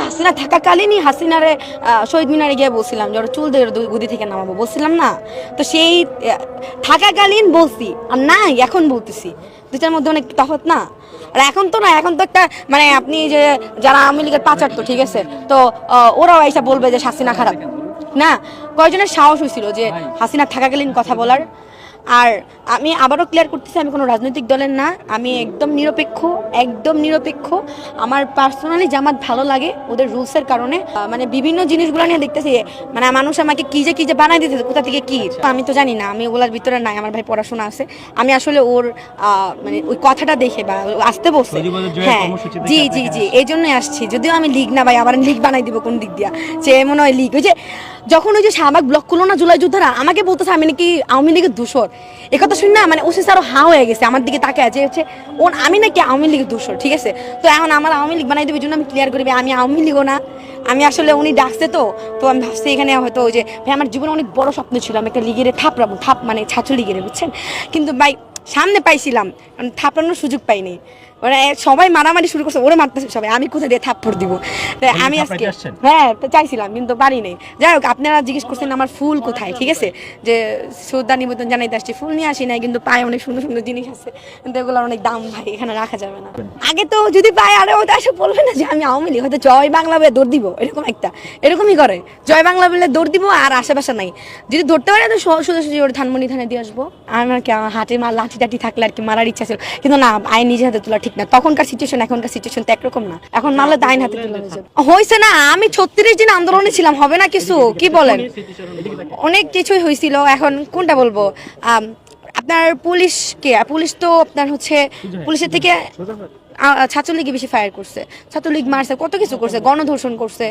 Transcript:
হাসিনা থাকাকালীনই হাসিনারে শহীদ মিনারে গিয়ে বলছিলাম যে ওরা চুল দিয়ে গদি থেকে নামাবো, বলছিলাম না? তো সেই থাকাকালীন বলছি, আর নাই এখন বলতেছি, দুটার মধ্যে অনেক তফাৎ না? আর এখন তো না, এখন তো একটা মানে আপনি যে যারা আওয়ামী লীগের পাচার, তো ঠিক আছে, তো ওরাও এসে বলবে যে হাসিনা খারাপ না। কয়জনের সাহস হয়েছিল যে হাসিনা থাকাকালীন কথা বলার? আর আমি আবারও ক্লিয়ার করতেছি, আমি কোনো রাজনৈতিক দলের না, আমি একদম নিরপেক্ষ, একদম নিরপেক্ষ। আমার পার্সোনালি জামাত ভালো লাগে ওদের রুলসের কারণে। মানে বিভিন্ন জিনিসগুলো নিয়ে দেখতেছি, মানে মানুষ আমাকে কি যে বানাই দিতেছে, কোথা থেকে কি, আমি তো জানি না, আমি ওগুলোর ভিতরে নাই। আমার ভাই পড়াশোনা আছে, আমি আসলে ওর মানে ওই কথাটা দেখে বা আসতে বসে, হ্যাঁ জি জি জি, এই জন্যই আসছি। যদিও আমি লিগ না ভাই, আবার লিগ বানাই দিব কোন দিক দিয়া, যে মনে হয় লিগ। ওই যে যখন ওই যে শাহবাগ ব্লক করলো না জুলাই যোদ্ধারা, আমাকে বলতেছে আমি নাকি আওয়ামী লীগের দূষর। একথা শুনি না, মানে ওসিস আরো হা হয়ে গেছে আমার দিকে তাকে, যে হচ্ছে আমি নাকি আওয়ামী লীগের দূষর, ঠিক আছে? তো এখন আমার আওয়ামী লীগ বানাই দেবে, জন্য আমি ক্লিয়ার করি আমি আওয়ামী লীগও না। আমি আসলে উনি ডাকছে, তো আমি ভাবছি এখানে হয়তো ওই যে ভাই আমার জীবনে অনেক বড় স্বপ্ন ছিল, আমি একটা লিগের থাপড়াবো, মানে ছাত্রলীগের, বুঝছেন? কিন্তু ভাই সামনে পাইছিলাম, থাপড়ানোর সুযোগ পাইনি। মানে সবাই মারামারি শুরু করছে, ওরে মারতেছে সবাই, আমি কোথায় দিয়ে থাপ্পড় দিব? আমি আজকে হ্যাঁ চাইছিলাম কিন্তু পারি নাই। যাই হোক, আপনারা জিজ্ঞেস করছেন আমার ফুল কোথায়, ঠিক আছে, যে শ্রদ্ধা নিবেদন জানাইতে আসছি, ফুল নিয়ে আসি নাই, কিন্তু পায়ে অনেক সুন্দর সুন্দর জিনিস আছে, কিন্তু এগুলোর অনেক দাম ভাই, এখানে রাখা যাবে না। আগে তো যদি পায় আরে ওটা এসে বলবে না যে আমি আওয়ামী লীগ, হয়তো জয় বাংলা বলে দৌড় দিব, এরকমই করে, জয় বাংলা বলে দৌড় দিব, আর আশেপাশে নাই। যদি ধরতে পারে তো সোজাসুজি ওর ধানমন্ডি থানে দিয়ে আসবো। আমার কি আমার হাতে লাঠি টাঠি থাকলে আর কি মারার ইচ্ছা ছিল, কিন্তু না, আইন নিজে হাতে তোলা ঠিক না। তখনকার সিচুয়েশন এখনকার সিচুয়েশন তো একরকম না, এখন মারলে তো আইন হাতে তুলে হয়েছে না। আমি 36 দিন আন্দোলনে ছিলাম, হবে না কিছু? কি বলেন? অনেক কিছুই হয়েছিল। এখন কোনটা বলবো? আপনার পুলিশ তো আপনার হচ্ছে পুলিশের থেকে ছাত্রলীগই বেশি ফায়ার করছে, ছাত্রলীগ মারছে, কত কিছু করছে, গণধর্ষণ করছে।